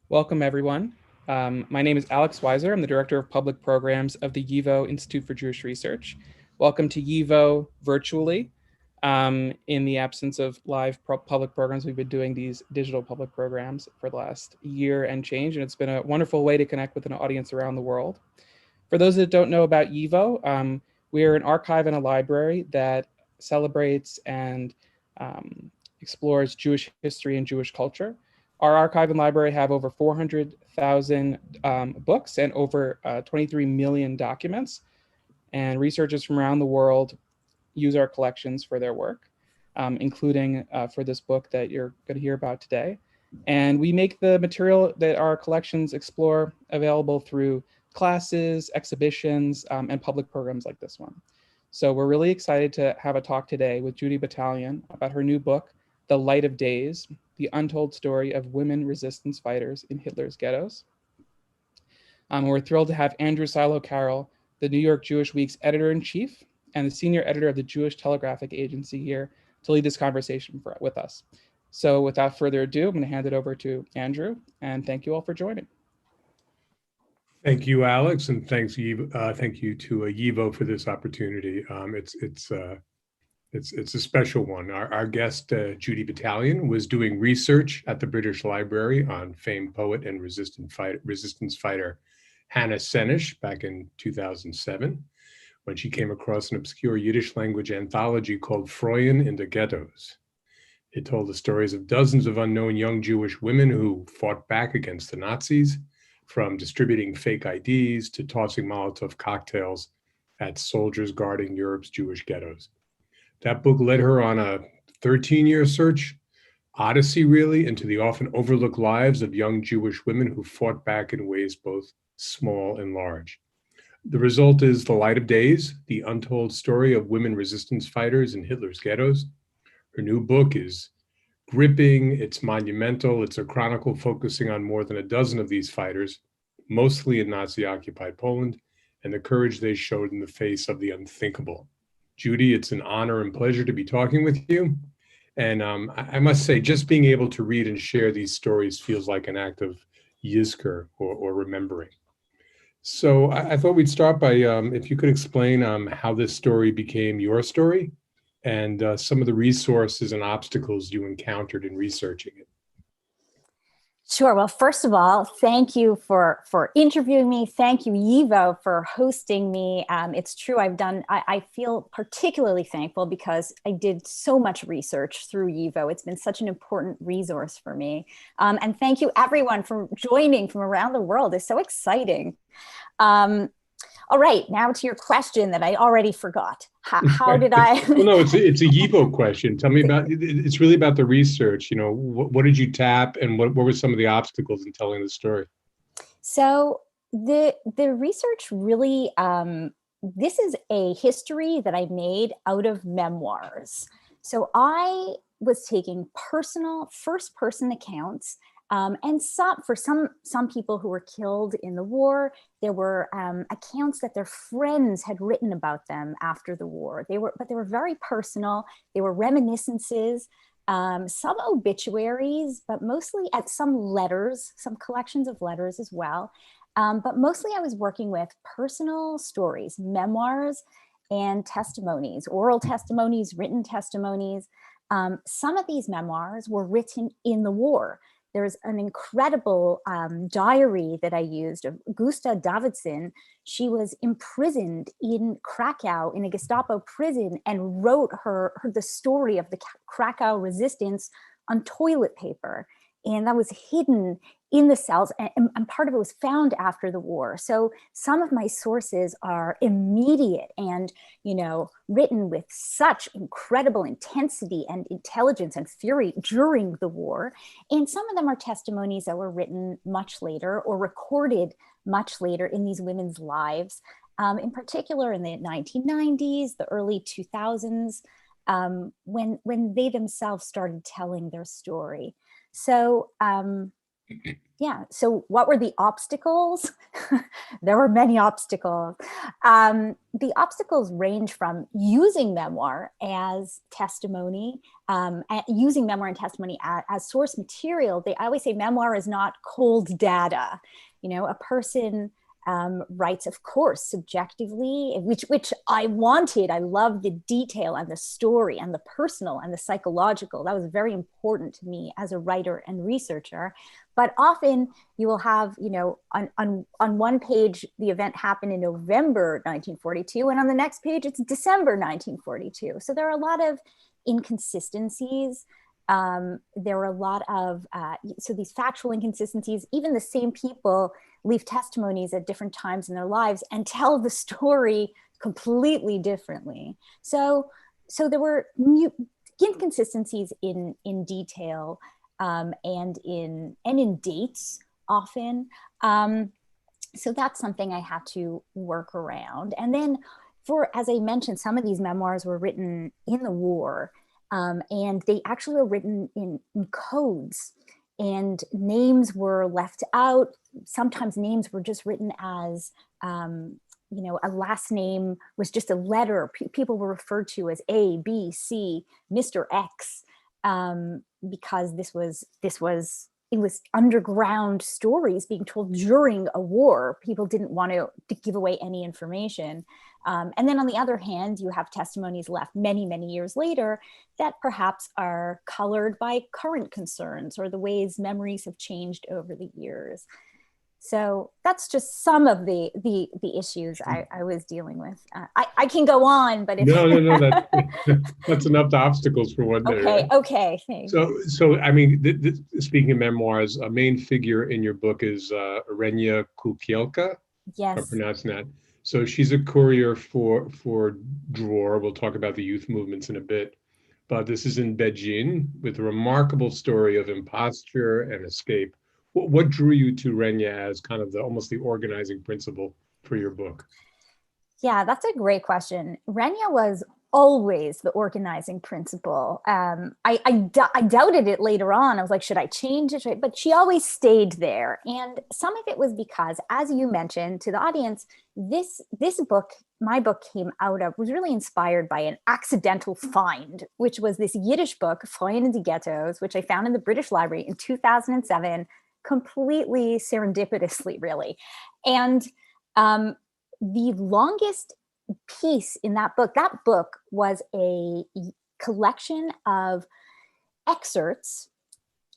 Welcome, everyone. My name is Alex Weiser. I'm the Director of Public Programs of the YIVO Institute for Jewish Research. Welcome to YIVO virtually. In the absence of live public programs, we've been doing these digital public programs for the last year and change, and it's been a wonderful way to connect with an audience around the world. For those that don't know about YIVO, we are an archive and a library that celebrates and explores Jewish history and Jewish culture. Our archive and library have over 400,000 books and over 23 million documents. And researchers from around the world use our collections for their work, including for this book that you're going to hear about today. And we make the material that our collections explore available through classes, exhibitions, and public programs like this one. So we're really excited to have a talk today with Judy Batalion about her new book, The Light of Days, the Untold Story of Women Resistance Fighters in Hitler's Ghettos. We're thrilled to have Andrew Silow-Carroll, the New York Jewish Week's editor-in-chief and the senior editor of the Jewish Telegraphic Agency here to lead this conversation with us. So without further ado, I'm going to hand it over to Andrew, and thank you all for joining. Thank you, Alex, and thank you to YIVO for this opportunity. It's a special one. Our guest, Judy Batalion, was doing research at the British Library on famed poet and resistance fighter Hannah Senis back in 2007, when she came across an obscure Yiddish language anthology called Frauen in the Ghettos. It told the stories of dozens of unknown young Jewish women who fought back against the Nazis, from distributing fake IDs to tossing Molotov cocktails at soldiers guarding Europe's Jewish ghettos. That book led her on a 13-year search, odyssey really, into the often overlooked lives of young Jewish women who fought back in ways both small and large. The result is The Light of Days, the untold story of women resistance fighters in Hitler's ghettos. Her new book is gripping, it's monumental, it's a chronicle focusing on more than a dozen of these fighters, mostly in Nazi-occupied Poland, and the courage they showed in the face of the unthinkable. Judy, it's an honor and pleasure to be talking with you. And I must say, just being able to read and share these stories feels like an act of yizker, or remembering. So I thought we'd start by, if you could explain how this story became your story, and some of the resources and obstacles you encountered in researching it. Sure. Well, first of all, thank you for interviewing me. Thank you, YIVO, for hosting me. It's true, I feel particularly thankful because I did so much research through YIVO. It's been such an important resource for me. And thank you, everyone, for joining from around the world. It's so exciting. All right, now to your question that I already forgot. How did I? Well, no, it's a YIVO question. Tell me about, it's really about the research. You know, what did you tap, and what were some of the obstacles in telling the story? So the research really, this is a history that I made out of memoirs. So I was taking personal first-person accounts. And for some people who were killed in the war, there were accounts that their friends had written about them after the war. They were very personal. They were reminiscences, some obituaries, but mostly some letters, some collections of letters as well. But mostly I was working with personal stories, memoirs, and testimonies, oral testimonies, written testimonies. Some of these memoirs were written in the war. There's an incredible diary that I used of Gusta Davidson. She was imprisoned in Krakow in a Gestapo prison and wrote the story of the Krakow resistance on toilet paper. And that was hidden in the cells, and part of it was found after the war. So some of my sources are immediate and, written with such incredible intensity and intelligence and fury during the war. And some of them are testimonies that were written much later or recorded much later in these women's lives, in particular in the 1990s, the early 2000s, when they themselves started telling their story. So Yeah. So what were the obstacles? There were many obstacles. The obstacles range from using memoir as testimony, using memoir and testimony as source material. I always say memoir is not cold data. You know, a person writes, of course, subjectively, which I wanted. I loved the detail and the story and the personal and the psychological. That was very important to me as a writer and researcher. But often you will have, you know, on one page, the event happened in November 1942, and on the next page, it's December 1942. So there are a lot of inconsistencies. There were a lot of, so these factual inconsistencies, even the same people leave testimonies at different times in their lives and tell the story completely differently. So there were inconsistencies in detail, and in dates often. So that's something I had to work around. And then as I mentioned, some of these memoirs were written in the war, and they actually were written in codes, and names were left out. Sometimes names were just written as, you know, a last name was just a letter. People were referred to as A, B, C, Mr. X, because it was underground stories being told during a war. People didn't want to give away any information. And then on the other hand, you have testimonies left many, many years later that perhaps are colored by current concerns or the ways memories have changed over the years. So that's just some of the issues I was dealing with. I can go on, but if no, that's enough obstacles for one day. Okay, right? Okay, thanks. So I mean, speaking of memoirs, a main figure in your book is Renya Kukielka. Yes, if I'm pronouncing that. So she's a courier for Dror. We'll talk about the youth movements in a bit, but this is in Beijing with a remarkable story of imposture and escape. What drew you to Renya as kind of almost the organizing principle for your book? Yeah, that's a great question. Renya was always the organizing principle. I doubted it later on. I was like, should I change it? But she always stayed there. And some of it was because, as you mentioned to the audience, this book, my book was really inspired by an accidental find, which was this Yiddish book, Frauen in die Ghettos, which I found in the British Library in 2007, completely serendipitously, really. And the longest piece in that book was a collection of excerpts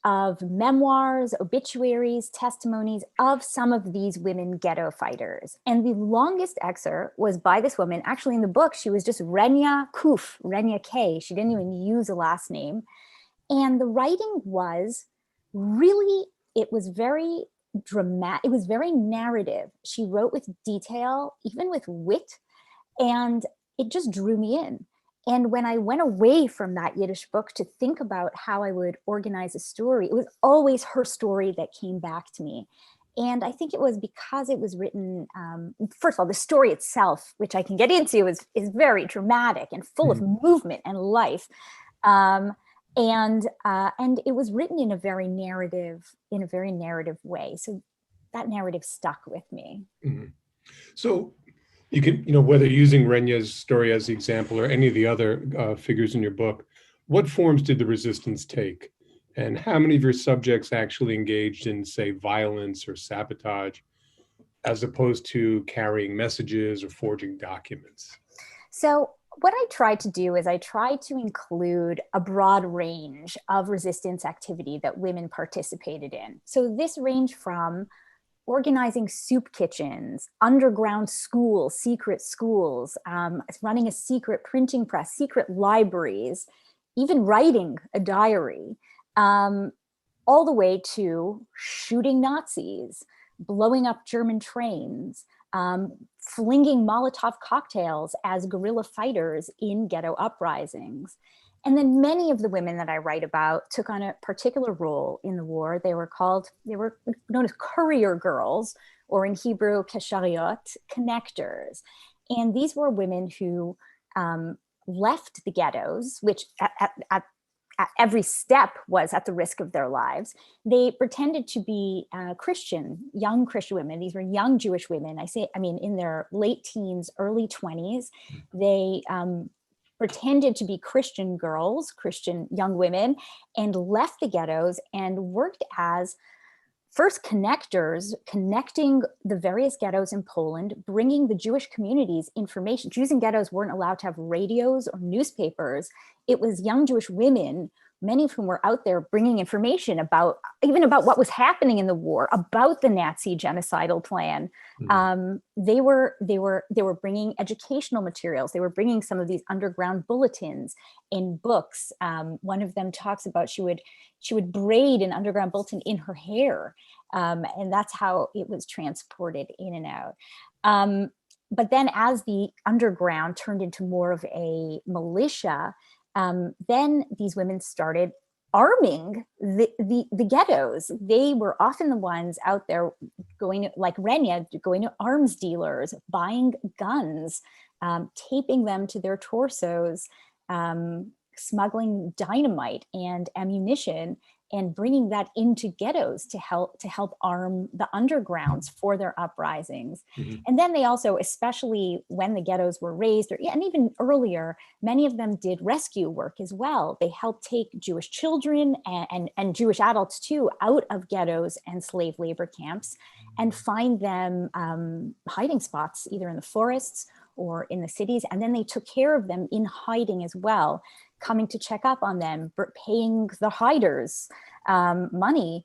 of memoirs, obituaries, testimonies of some of these women ghetto fighters. And the longest excerpt was by this woman. Actually, in the book, she was just Renya K. She didn't even use a last name. And the writing was really, it was very dramatic. It was very narrative. She wrote with detail, even with wit, and it just drew me in. And when I went away from that Yiddish book to think about how I would organize a story, it was always her story that came back to me. And I think it was because it was written, first of all, the story itself, which I can get into, is very dramatic and full of movement and life. And it was written in a very narrative way. So that narrative stuck with me. Mm-hmm. So you can, whether using Renya's story as the example or any of the other figures in your book, what forms did the resistance take? And how many of your subjects actually engaged in, say, violence or sabotage, as opposed to carrying messages or forging documents? So what I tried to do is I tried to include a broad range of resistance activity that women participated in. So this ranged from organizing soup kitchens, underground schools, secret schools, running a secret printing press, secret libraries, even writing a diary, all the way to shooting Nazis, blowing up German trains, flinging Molotov cocktails as guerrilla fighters in ghetto uprisings. And then many of the women that I write about took on a particular role in the war. They were known as courier girls, or in Hebrew, keshariot, connectors. And these were women who left the ghettos, which every step was at the risk of their lives. They pretended to be young Christian women. These were young Jewish women. In their late teens, early 20s. They pretended to be Christian girls, Christian young women, and left the ghettos and worked as first connectors, connecting the various ghettos in Poland, bringing the Jewish communities information. Jews in ghettos weren't allowed to have radios or newspapers. It was young Jewish women, many of whom were out there bringing information about what was happening in the war, about the Nazi genocidal plan. They were bringing educational materials. They were bringing some of these underground bulletins and books. One of them talks about she would braid an underground bulletin in her hair, and that's how it was transported in and out. But then, as the underground turned into more of a militia, then these women started arming the ghettos. They were often the ones out there going, like Renya, going to arms dealers, buying guns, taping them to their torsos, smuggling dynamite and ammunition, and bringing that into ghettos to help arm the undergrounds for their uprisings. And then they also, especially when the ghettos were raised, and even earlier, many of them did rescue work as well. They helped take Jewish children and Jewish adults too out of ghettos and slave labor camps and find them hiding spots, either in the forests or in the cities. And then they took care of them in hiding as well, coming to check up on them, paying the hiders money,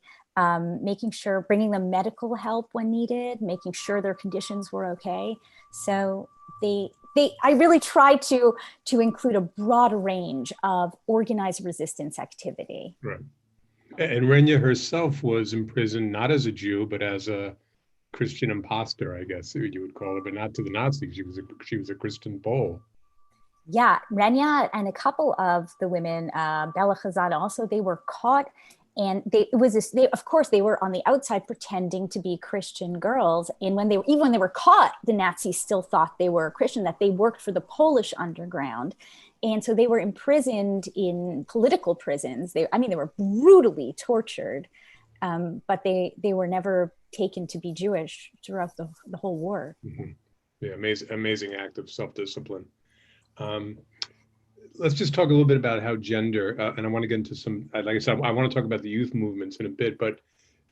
making sure, bringing them medical help when needed, making sure their conditions were okay. So I really tried to include a broad range of organized resistance activity. Right. And Renya herself was imprisoned not as a Jew, but as a Christian imposter, I guess you would call it, but not to the Nazis. She was a Christian Pole. Yeah, Renya and a couple of the women, Bella Khazan also, they were caught, and of course they were on the outside pretending to be Christian girls. And even when they were caught, the Nazis still thought they were Christian, that they worked for the Polish underground. And so they were imprisoned in political prisons. They were brutally tortured, but they were never taken to be Jewish throughout the whole war. Mm-hmm. Yeah, amazing act of self-discipline. Let's just talk a little bit about how gender, and I want to get into some, like I said, I want to talk about the youth movements in a bit, but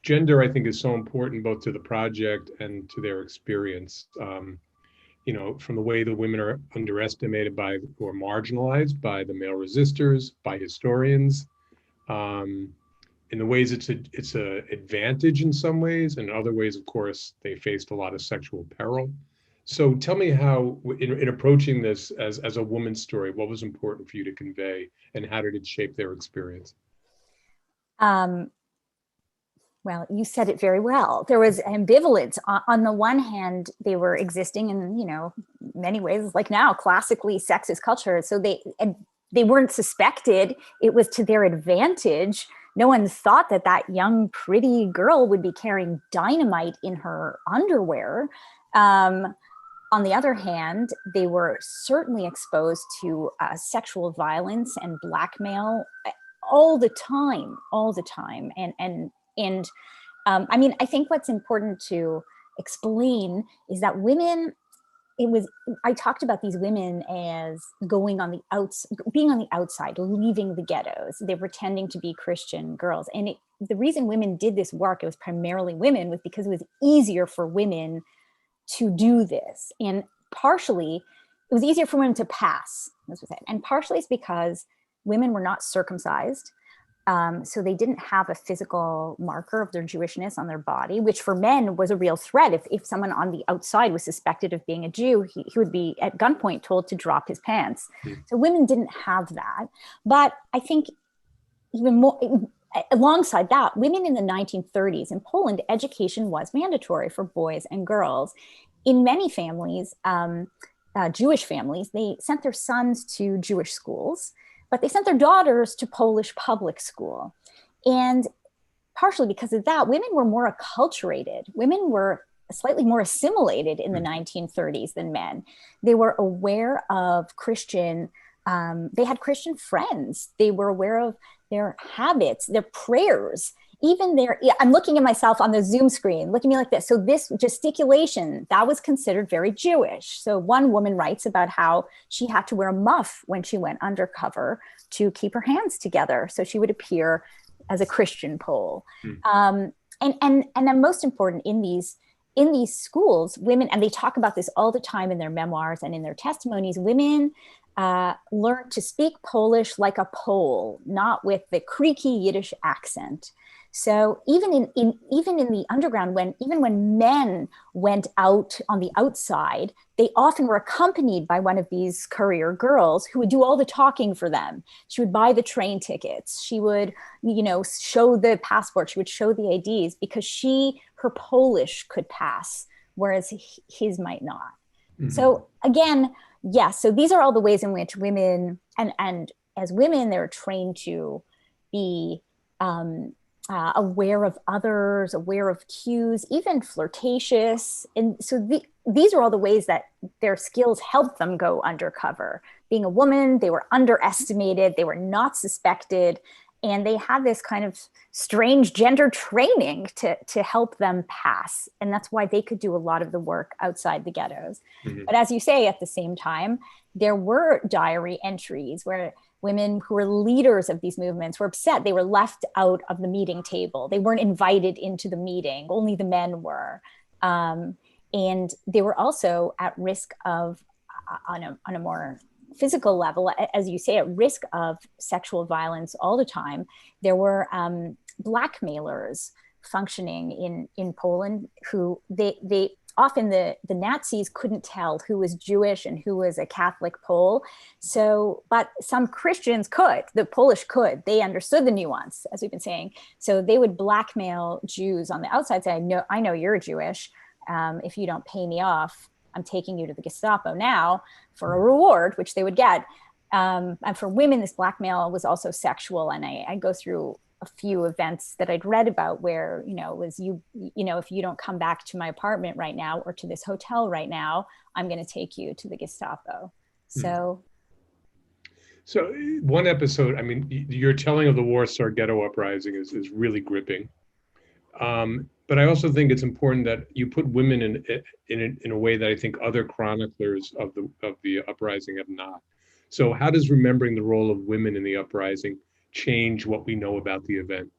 gender, I think, is so important both to the project and to their experience. From the way the women are underestimated or marginalized by the male resistors, by historians, in the ways it's a advantage in some ways, and in other ways, of course, they faced a lot of sexual peril. So tell me how, in approaching this as a woman's story, what was important for you to convey, and how did it shape their experience? Well, you said it very well. There was ambivalence. On the one hand, they were existing in, many ways, like now, classically sexist culture. So they weren't suspected. It was to their advantage. No one thought that young, pretty girl would be carrying dynamite in her underwear. On the other hand, they were certainly exposed to sexual violence and blackmail all the time. And I think what's important to explain is that women, I talked about these women as being on the outside, leaving the ghettos. They're pretending to be Christian girls. And the reason women did this work, it was primarily women, was because it was easier for women to do this. And partially, it was easier for women to pass, as we said. And partially it's because women were not circumcised. So they didn't have a physical marker of their Jewishness on their body, which for men was a real threat. If someone on the outside was suspected of being a Jew, he would be at gunpoint told to drop his pants. So women didn't have that. But I think even more, alongside that, women in the 1930s in Poland, education was mandatory for boys and girls. In many families, Jewish families, they sent their sons to Jewish schools, but they sent their daughters to Polish public school. And partially because of that, women were more acculturated. Women were slightly more assimilated in the 1930s than men. They were aware of Christian They had Christian friends. They were aware of their habits, their prayers, even their, I'm looking at myself on the Zoom screen, look at me like this. So this gesticulation, that was considered very Jewish. So one woman writes about how she had to wear a muff when she went undercover to keep her hands together, so she would appear as a Christian Pole. And then most important, in these schools, women, and they talk about this all the time in their memoirs and in their testimonies, women learn to speak Polish like a Pole, not with the creaky Yiddish accent. So even in the underground, when men went out on the outside, they often were accompanied by one of these courier girls who would do all the talking for them. She would buy the train tickets. She would, show the passport. She would show the IDs, because her Polish could pass, whereas his might not. Mm-hmm. So again, yes. So these are all the ways in which women, and as women, they're trained to be aware of others, aware of cues, even flirtatious. And so these are all the ways that their skills help them go undercover. Being a woman, they were underestimated, they were not suspected, and they had this kind of strange gender training to help them pass. And that's why they could do a lot of the work outside the ghettos. Mm-hmm. But as you say, at the same time, there were diary entries where women who were leaders of these movements were upset. They were left out of the meeting table. They weren't invited into the meeting. Only the men were. And they were also at risk of, on a more physical level, as you say, at risk of sexual violence all the time. There were blackmailers functioning in Poland who they often the Nazis couldn't tell who was Jewish and who was a Catholic Pole. So, but some Christians could, the Polish could, they understood the nuance, as we've been saying. So they would blackmail Jews on the outside, say, I know you're Jewish. If you don't pay me off, I'm taking you to the Gestapo now for a reward, which they would get. And for women, this blackmail was also sexual. And I go through a few events that I'd read about where, it was if you don't come back to my apartment right now or to this hotel right now, I'm going to take you to the Gestapo. So one episode, your telling of the Warsaw Ghetto Uprising is really gripping. But I also think it's important that you put women in a way that I think other chroniclers of the uprising have not. So how does remembering the role of women in the uprising change what we know about the event?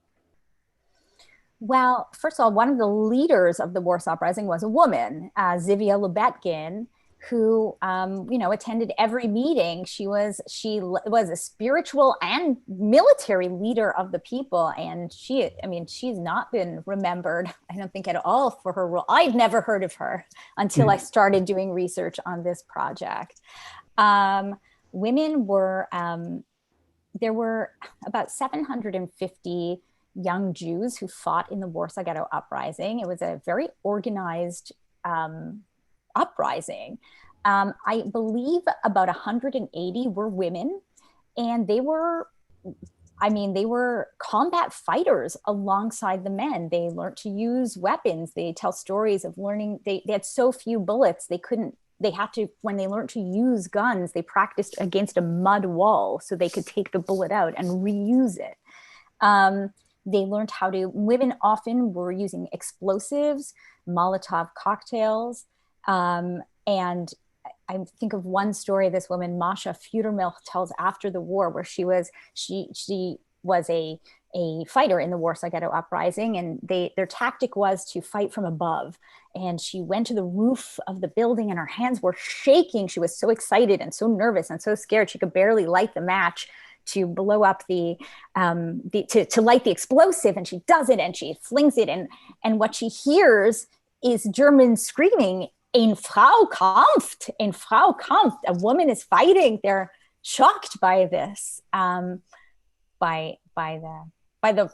Well, first of all, one of the leaders of the Warsaw Uprising was a woman, Zivia Lubetkin, who attended every meeting. She was a spiritual and military leader of the people, and she's not been remembered, I don't think, at all for her role. I'd never heard of her until I started doing research on this project. Women were there were about 750 young Jews who fought in the Warsaw Ghetto Uprising. It was a very organized uprising. I believe about 180 were women, and they were combat fighters alongside the men. They learned to use weapons. They tell stories of learning. They had so few bullets, when they learned to use guns, they practiced against a mud wall so they could take the bullet out and reuse it. They learned women often were using explosives, Molotov cocktails. And I think of one story this woman, Masha Fudermilch, tells after the war, where she was a fighter in the Warsaw Ghetto Uprising, and their tactic was to fight from above. And she went to the roof of the building and her hands were shaking. She was so excited and so nervous and so scared she could barely light the match to blow up to light the explosive. And she does it and she flings it. And what she hears is German screaming, "Eine Frau kämpft, eine Frau kämpft." A woman is fighting. They're shocked by this, by the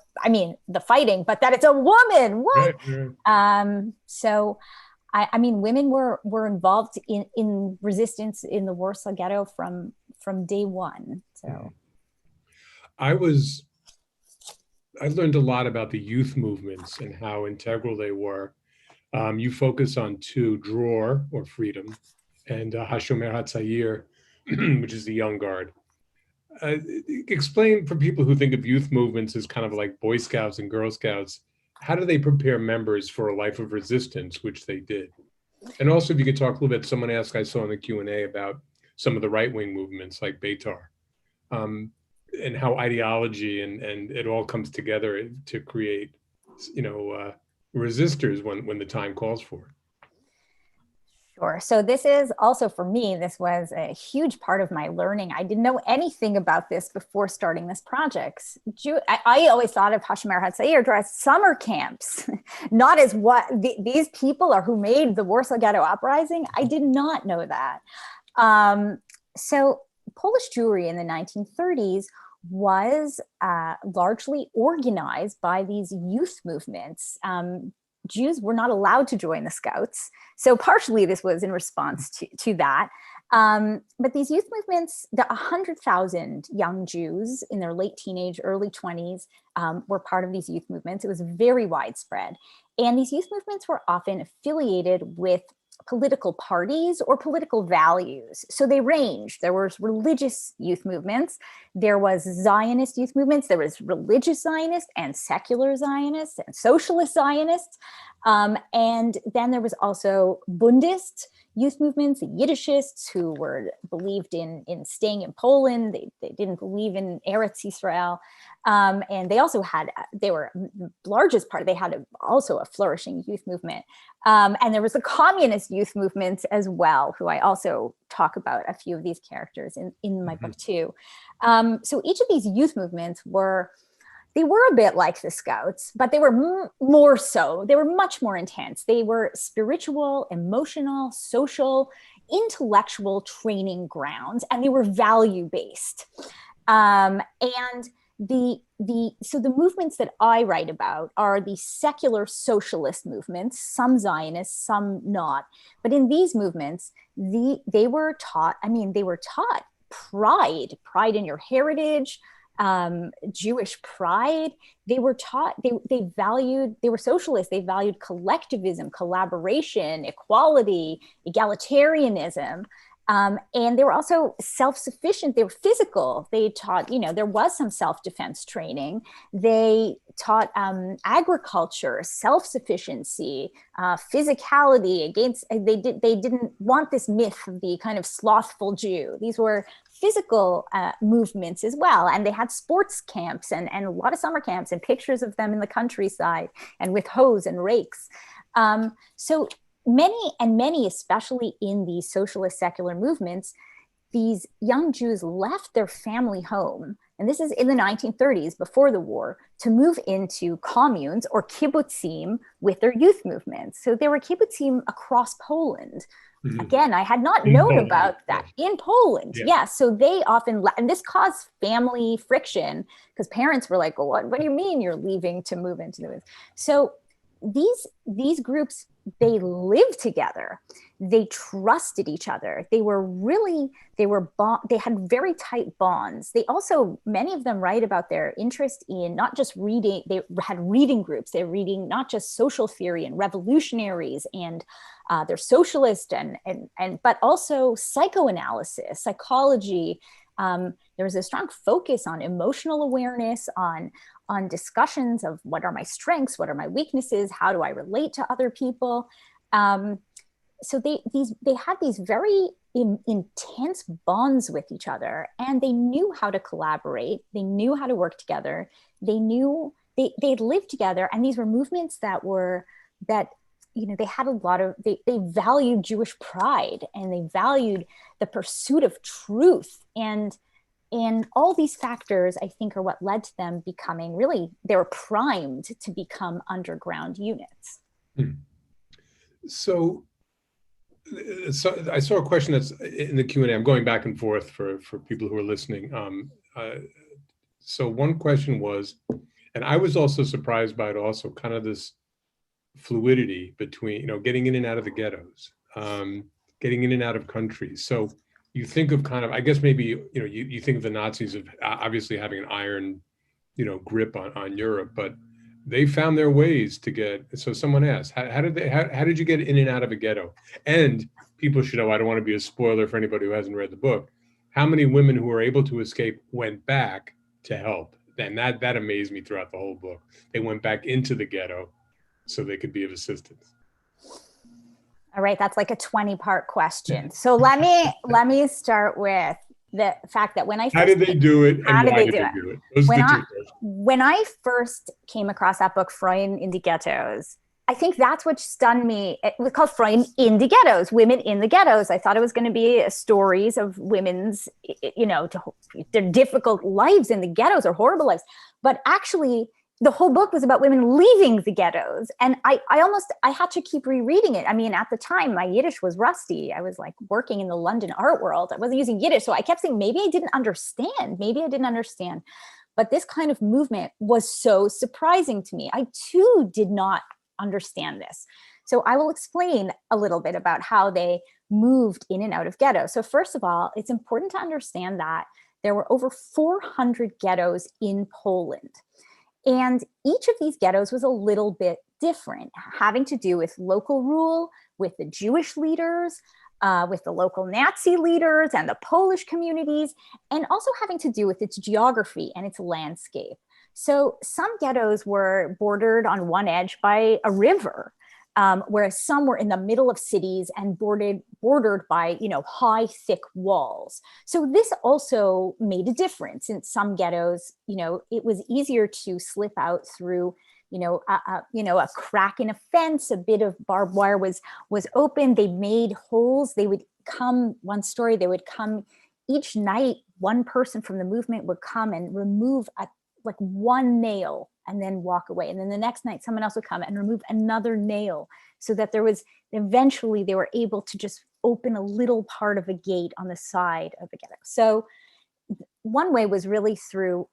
fighting, but that it's a woman. What? Right. So, women were involved in resistance in the Warsaw Ghetto from day one. So, I learned a lot about the youth movements and how integral they were. You focus on two, Dror, or Freedom, and Hashomer HaTzayir, which is the Young Guard. Explain for people who think of youth movements as kind of like Boy Scouts and Girl Scouts, how do they prepare members for a life of resistance, which they did? And also, if you could talk a little bit, someone asked, I saw in the Q&A about some of the right-wing movements like Beitar, and how ideology and it all comes together to create, resistors when the time calls for it. Sure. So this is also, for me, this was a huge part of my learning. I didn't know anything about this before starting this project. I always thought of Hashomer Hatzair as summer camps, not as what these people are who made the Warsaw Ghetto Uprising. I did not know that. So Polish Jewry in the 1930s was largely organized by these youth movements. Jews were not allowed to join the Scouts. So partially this was in response to that. But these youth movements, the 100,000 young Jews in their late teenage, early 20s were part of these youth movements. It was very widespread. And these youth movements were often affiliated with political parties or political values. So they ranged. There was religious youth movements. There was Zionist youth movements. There was religious Zionists and secular Zionists and socialist Zionists. And then there was also Bundist youth movements, the Yiddishists, who believed in staying in Poland. They didn't believe in Eretz Yisrael. And they also were the largest part, they had also a flourishing youth movement. And there was the communist youth movement as well, who I also talk about a few of these characters in my book too. So each of these youth movements were a bit like the Scouts, but they were more so. They were much more intense. They were spiritual, emotional, social, intellectual training grounds, and they were value-based. And so the movements that I write about are the secular socialist movements, some Zionists, some not. But in these movements, they were taught pride in your heritage, Jewish pride. They were taught, they were socialists. They valued collectivism, collaboration, equality, egalitarianism. And they were also self-sufficient. They were physical. They taught, there was some self-defense training. They taught agriculture, self-sufficiency, physicality. They didn't want this myth of the kind of slothful Jew. These were physical movements as well. And they had sports camps and a lot of summer camps and pictures of them in the countryside and with hoes and rakes. So many, especially in these socialist secular movements, these young Jews left their family home, and this is in the 1930s, before the war, to move into communes or kibbutzim with their youth movements. So there were kibbutzim across Poland. Mm-hmm. Again, I had not known about that in Poland. Yeah. Yes, so they often, and this caused family friction because parents were like, well, what do you mean you're leaving to move into the? So these groups, they lived together. They trusted each other. They had very tight bonds. They also, many of them write about their interest in not just reading, they had reading groups. They were reading not just social theory and revolutionaries and they're socialist but also psychoanalysis, psychology. There was a strong focus on emotional awareness, on discussions of what are my strengths, what are my weaknesses, how do I relate to other people. So they had these very intense bonds with each other, and they knew how to collaborate. They knew how to work together. They knew they'd lived together, and these were movements they had a lot of, they valued Jewish pride, and they valued the pursuit of truth. And all these factors, I think, are what led to them becoming they were primed to become underground units. So I saw a question that's in the Q&A. I'm going back and forth for people who are listening. So one question was, and I was also surprised by it also, kind of this fluidity between, getting in and out of the ghettos, getting in and out of countries. So you think of kind of, I guess maybe, you think of the Nazis of obviously having an iron, grip on Europe, but they found their ways to get, so someone asked, how did you get in and out of a ghetto? And people should know, I don't want to be a spoiler for anybody who hasn't read the book, how many women who were able to escape went back to help. And that amazed me throughout the whole book. They went back into the ghetto so they could be of assistance. All right, that's like a 20-part question. So let me start with the fact that when I first how did they do it, and why did they do it? Those are the two questions. When I first came across that book, Freud in the Ghettos, I think that's what stunned me. It was called Freud in the Ghettos, Women in the Ghettos. I thought it was going to be stories of women's, their difficult lives in the ghettos or horrible lives. But actually, the whole book was about women leaving the ghettos. And I had to keep rereading it. I mean, at the time, my Yiddish was rusty. I was like working in the London art world. I wasn't using Yiddish. So I kept saying, maybe I didn't understand. But this kind of movement was so surprising to me. I too did not understand this. So I will explain a little bit about how they moved in and out of ghettos. So first of all, it's important to understand that there were over 400 ghettos in Poland. And each of these ghettos was a little bit different, having to do with local rule, with the Jewish leaders, with the local Nazi leaders and the Polish communities, and also having to do with its geography and its landscape. So some ghettos were bordered on one edge by a river, whereas some were in the middle of cities and bordered by, high, thick walls. So this also made a difference. In some ghettos, it was easier to slip out through, a crack in a fence, a bit of barbed wire was open. They made holes. They would come, one story, they would come each night. One person from the movement would come and remove one nail and then walk away. And then the next night, someone else would come and remove another nail, so that eventually they were able to just open a little part of a gate on the side of the ghetto. So one way was really through,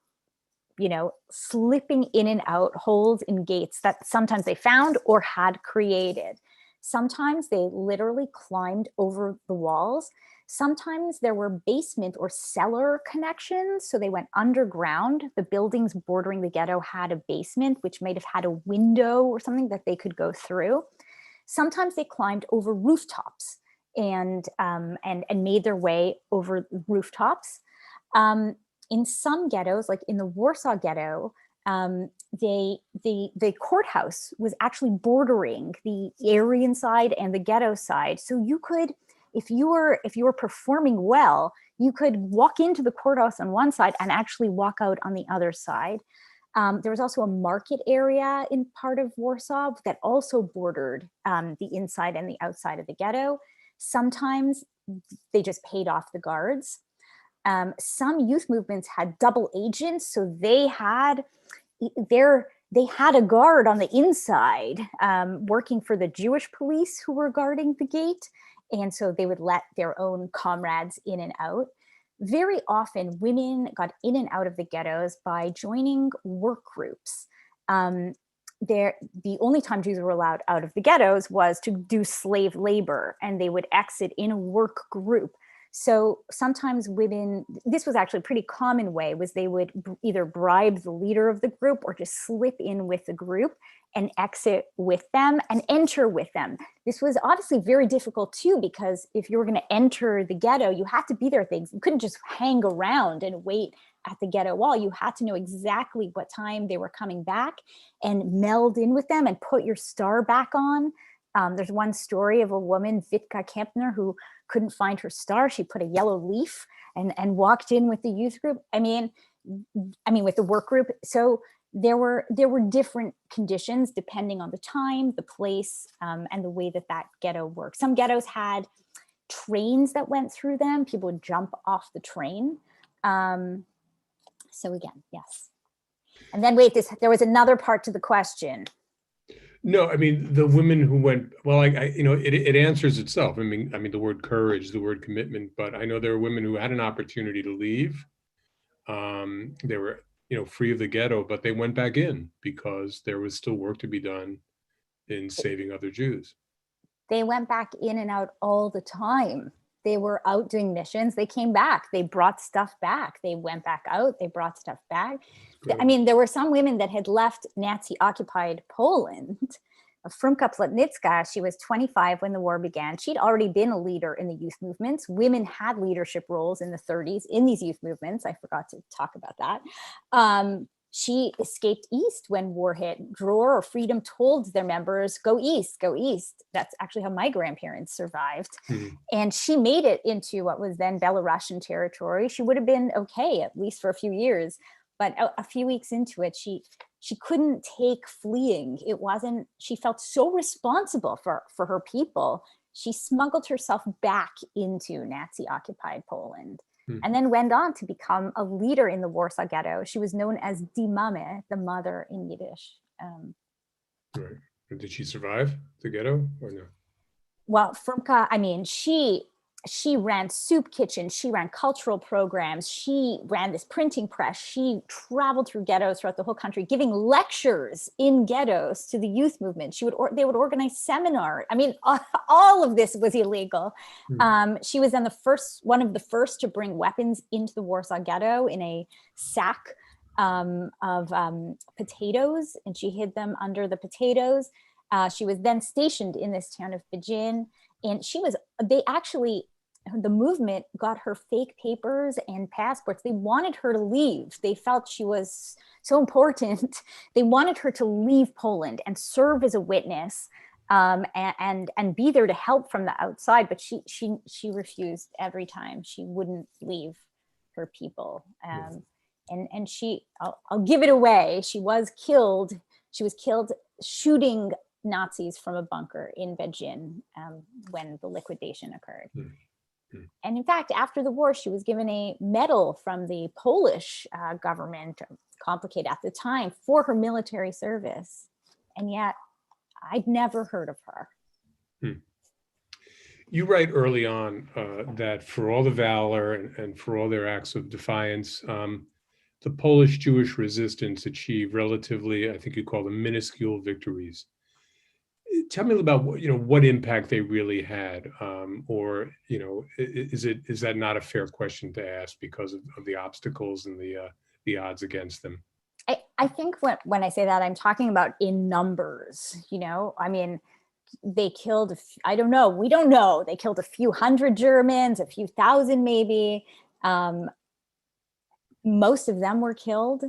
slipping in and out holes in gates that sometimes they found or had created. Sometimes they literally climbed over the walls. Sometimes there were basement or cellar connections, so they went underground. The buildings bordering the ghetto had a basement, which might have had a window or something that they could go through. Sometimes they climbed over rooftops and made their way over rooftops. In some ghettos, like in the Warsaw Ghetto, the courthouse was actually bordering the Aryan side and the ghetto side, so you could. If you were performing well, you could walk into the courthouse on one side and actually walk out on the other side. There was also a market area in part of Warsaw that also bordered the inside and the outside of the ghetto. Sometimes they just paid off the guards. Some youth movements had double agents, so they had a guard on the inside working for the Jewish police who were guarding the gate. And so they would let their own comrades in and out. Very often, women got in and out of the ghettos by joining work groups. The only time Jews were allowed out of the ghettos was to do slave labor, and they would exit in a work group. So sometimes women, this was actually a pretty common way, was they would either bribe the leader of the group or just slip in with the group and exit with them and enter with them. This was obviously very difficult too, because if you were going to enter the ghetto, you had to be there. You couldn't just hang around and wait at the ghetto wall. You had to know exactly what time they were coming back and meld in with them and put your star back on. There's one story of a woman, Witka Kempner, who couldn't find her star. She put a yellow leaf and walked in with the youth group. I mean, with the work group. So there were different conditions depending on the time, the place, and the way that ghetto worked. Some ghettos had trains that went through them. People would jump off the train. So again, yes. And then there was another part to the question. No, the women who went, well, it answers itself. I mean, the word courage, the word commitment, but I know there were women who had an opportunity to leave. They were, free of the ghetto, but they went back in because there was still work to be done in saving other Jews. They went back in and out all the time. They were out doing missions. They came back. They brought stuff back. They went back out. They brought stuff back. Great. There were some women that had left Nazi-occupied Poland, Frumka Plotnicka, she was 25 when the war began. She'd already been a leader in the youth movements. Women had leadership roles in the 30s in these youth movements. I forgot to talk about that. She escaped east when war hit. Dror or Freedom told their members, go east, go east. That's actually how my grandparents survived. Mm-hmm. And she made it into what was then Belarusian territory. She would have been okay, at least for a few years. But a few weeks into it, she couldn't take fleeing. It wasn't, she felt so responsible for her people. She smuggled herself back into Nazi-occupied Poland. And then went on to become a leader in the Warsaw Ghetto. She was known as Die Mame, the mother in Yiddish. Right. And did she survive the ghetto or no? Well, Frumka, I mean, she ran soup kitchens, she ran cultural programs, she ran this printing press, she traveled through ghettos throughout the whole country, giving lectures in ghettos to the youth movement. They would organize seminars. I mean, all of this was illegal. She was then one of the first to bring weapons into the Warsaw Ghetto in a sack of potatoes, and she hid them under the potatoes. She was then stationed in this town of Bajin. And the movement got her fake papers and passports. They wanted her to leave. They felt she was so important. They wanted her to leave Poland and serve as a witness and be there to help from the outside. But she refused every time. She wouldn't leave her people. And I'll give it away. She was killed. She was killed shooting Nazis from a bunker in Bajin when the liquidation occurred. And in fact, after the war, she was given a medal from the Polish government, complicated at the time, for her military service. And yet I'd never heard of her. You write early on that for all the valor and for all their acts of defiance, the Polish Jewish resistance achieved relatively, I think you call them minuscule victories. Tell me about what impact they really had, or is that not a fair question to ask because of the obstacles and the odds against them? I think when I say that, I'm talking about in numbers. I mean, they killed, I don't know, we don't know. They killed a few hundred Germans, a few thousand maybe. Most of them were killed.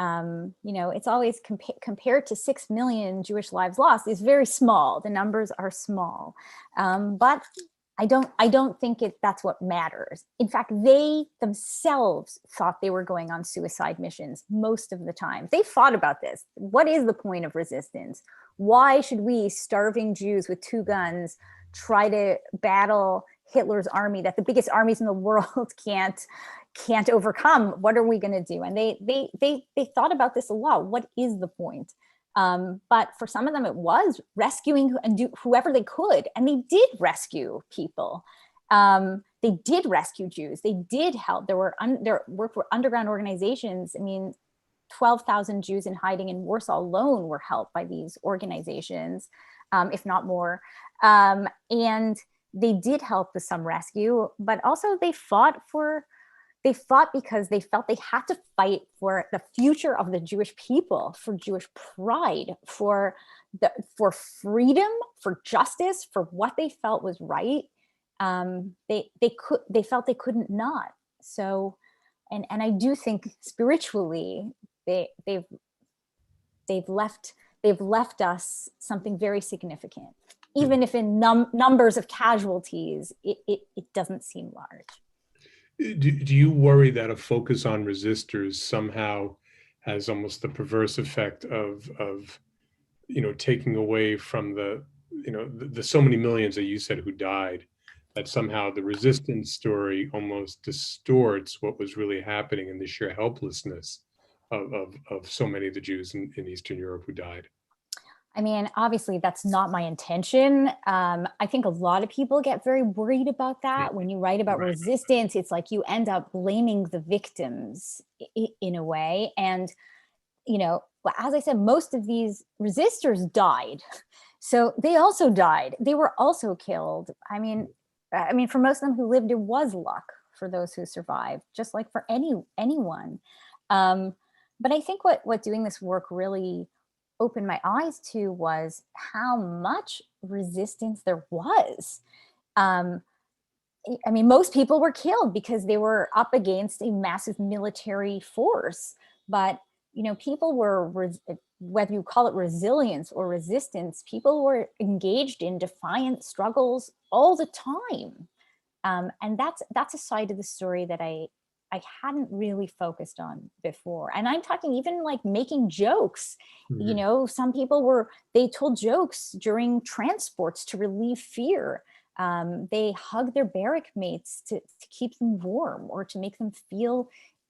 It's always compared to 6 million Jewish lives lost is very small. The numbers are small, but I don't think that's what matters. In fact, they themselves thought they were going on suicide missions most of the time. They fought about this. What is the point of resistance? Why should we, starving Jews with 2 guns, try to battle Hitler's army that the biggest armies in the world can't overcome? What are we going to do? And they thought about this a lot. What is the point? But for some of them, it was rescuing and do whoever they could, and they did rescue people. They did rescue Jews. They did help. There were underground organizations. I mean, 12,000 Jews in hiding in Warsaw alone were helped by these organizations, if not more. And they did help with some rescue, but also they fought because they felt they had to fight for the future of the Jewish people, for Jewish pride, for freedom, for justice, for what they felt was right. They felt they couldn't not. So, and I do think spiritually they've left us something very significant. Even if in numbers of casualties, it doesn't seem large. Do you worry that a focus on resistors somehow has almost the perverse effect of taking away from the so many millions that you said who died, that somehow the resistance story almost distorts what was really happening in the sheer helplessness of so many of the Jews in Eastern Europe who died? I mean, obviously, that's not my intention. I think a lot of people get very worried about that. When you write about resistance, it's like you end up blaming the victims in a way. And, as I said, most of these resistors died. So they also died. They were also killed. I mean, for most of them who lived, it was luck for those who survived, just like for anyone. But I think what doing this work really opened my eyes to was how much resistance there was. I mean, most people were killed because they were up against a massive military force. But, you know, people were, whether you call it resilience or resistance, people were engaged in defiant struggles all the time. And that's a side of the story that I hadn't really focused on before. And I'm talking even like making jokes. Mm-hmm. You know, some people they told jokes during transports to relieve fear. They hugged their barrack mates to keep them warm or to make them feel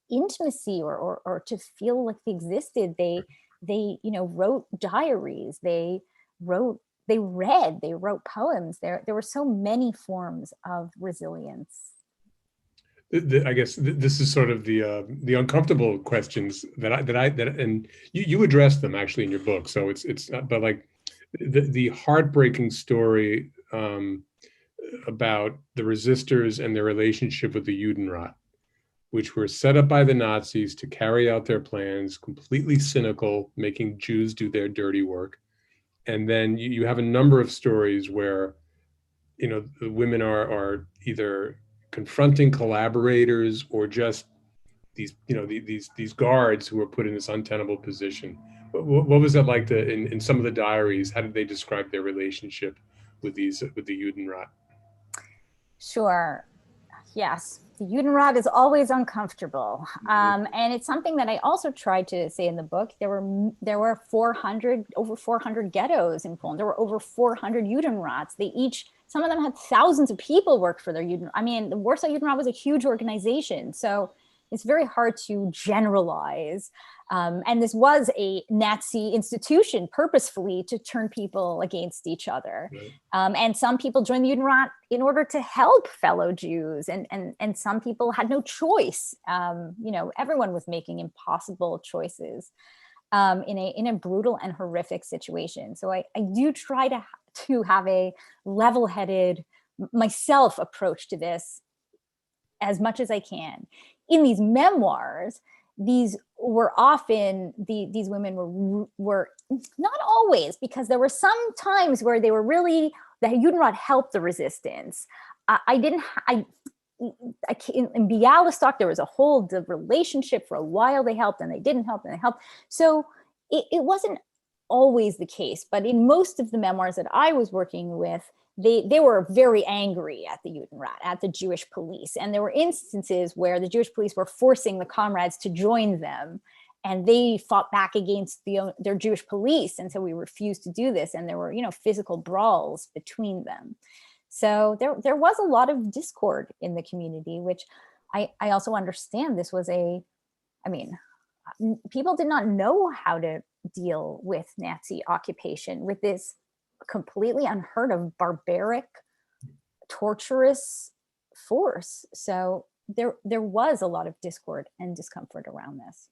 intimacy or to feel like they existed. They you know, wrote diaries. They wrote poems. There were so many forms of resilience. I guess this is sort of the uncomfortable questions that and you address them actually in your book. So it's but like the heartbreaking story about the resistors and their relationship with the Judenrat, which were set up by the Nazis to carry out their plans, completely cynical, making Jews do their dirty work. And then you have a number of stories where, you know, the women are either confronting collaborators or just these, you know, these guards who are put in this untenable position. What was that like in some of the diaries? How did they describe their relationship with the Judenrat? Sure. Yes. The Judenrat is always uncomfortable. And it's something that I also tried to say in the book. There were over 400 ghettos in Poland. There were over 400 Judenrats. Some of them had thousands of people work for their Judenrat. I mean, the Warsaw Judenrat was a huge organization. So it's very hard to generalize. And this was a Nazi institution purposefully to turn people against each other. Right. And some people joined the Judenrat in order to help fellow Jews. And some people had no choice. You know, everyone was making impossible choices in a brutal and horrific situation. So I do try to have a level-headed myself approach to this as much as I can. In these memoirs, these were often, these women were not always, because there were some times where they were really, the Judenrat helped the resistance. In Bialystok, there was a whole relationship for a while. They helped and they didn't help and they helped. So it wasn't always the case, but in most of the memoirs that I was working with, they were very angry at the Judenrat, at the Jewish police. And there were instances where the Jewish police were forcing the comrades to join them, and they fought back against their Jewish police and said, we refuse to do this. And there were, you know, physical brawls between them. So there was a lot of discord in the community, which I also understand. This was people did not know how to deal with Nazi occupation, with this completely unheard of, barbaric, torturous force. So there was a lot of discord and discomfort around this.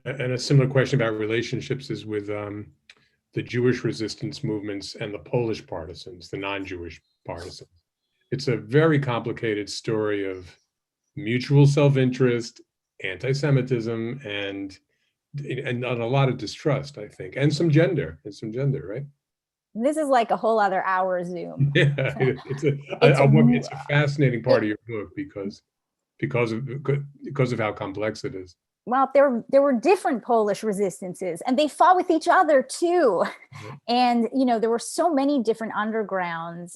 And a similar question about relationships is with the Jewish resistance movements and the Polish partisans, the non-Jewish partisans. It's a very complicated story of mutual self-interest, anti-Semitism, and a lot of distrust, I think, and some gender, right? This is like a whole other hour Zoom. Yeah, it's a fascinating part of your book because of how complex it is. Well, there were different Polish resistances, and they fought with each other too. Mm-hmm. And you know, there were so many different undergrounds.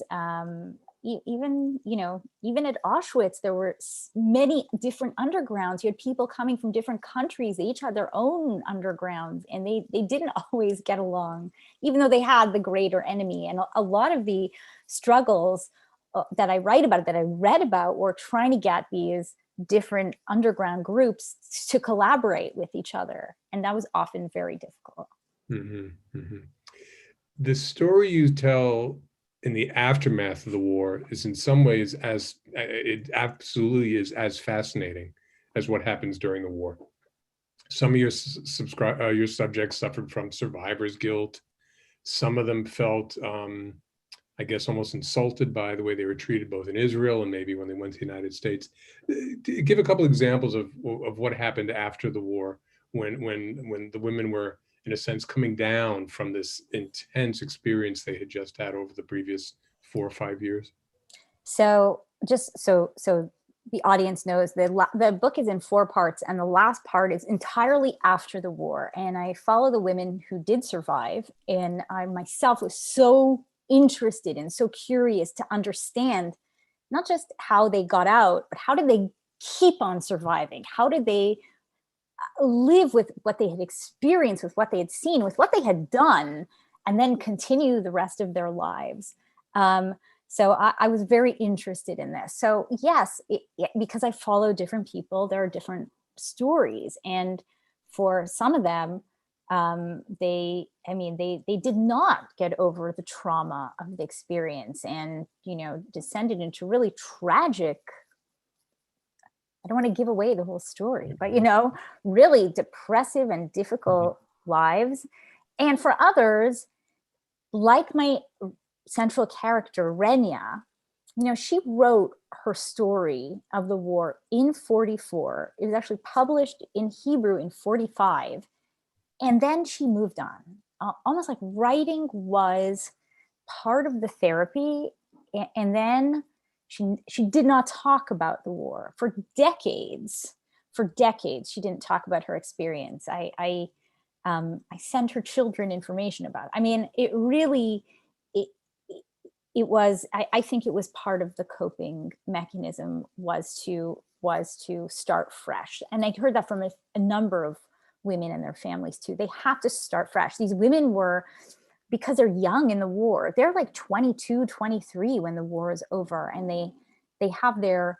Even at Auschwitz, there were many different undergrounds. You had people coming from different countries. They each had their own undergrounds, and they didn't always get along, even though they had the greater enemy. And a lot of the struggles that I write about, that I read about, were trying to get these different underground groups to collaborate with each other. And that was often very difficult. Mm-hmm. Mm-hmm. The story you tell in the aftermath of the war is in some ways it absolutely is as fascinating as what happens during the war. Some of your subjects suffered from survivor's guilt. Some of them felt, I guess, almost insulted by the way they were treated both in Israel and maybe when they went to the United States. Give a couple examples of what happened after the war when the women were in a sense, coming down from this intense experience they had just had over the previous 4 or 5 years? So just so the audience knows, the book is in 4 parts, and the last part is entirely after the war. And I follow the women who did survive. And I myself was so interested and so curious to understand not just how they got out, but how did they keep on surviving? How did they live with what they had experienced, with what they had seen, with what they had done, and then continue the rest of their lives? So I was very interested in this. So yes, because I follow different people, there are different stories. And for some of them, they did not get over the trauma of the experience, and, descended into really tragic, I don't want to give away the whole story, but, really depressive and difficult lives. And for others, like my central character, Renya, she wrote her story of the war in 44. It was actually published in Hebrew in 45. And then she moved on, almost like writing was part of the therapy. And then she did not talk about the war for decades. For decades, she didn't talk about her experience. I sent her children information about it. I mean, it really, it was, I think it was part of the coping mechanism was to start fresh. And I heard that from a number of women and their families too. They have to start fresh. These women were, because they're young in the war, they're like 22, 23 when the war is over, and they have their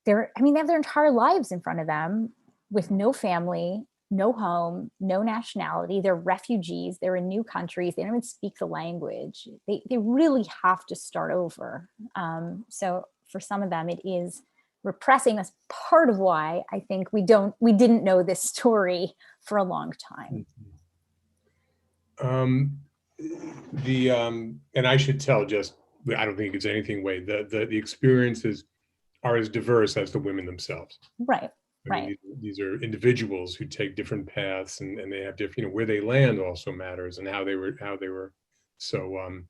they have their entire lives in front of them with no family, no home, no nationality. They're refugees. They're in new countries. They don't even speak the language. They really have to start over. So for some of them, it is repressing. That's part of why I think we didn't know this story for a long time. And I should tell, just, I don't think it's anything way, the experiences are as diverse as the women themselves. Right. I mean, these are individuals who take different paths, and they have different, where they land also matters, and how they were. So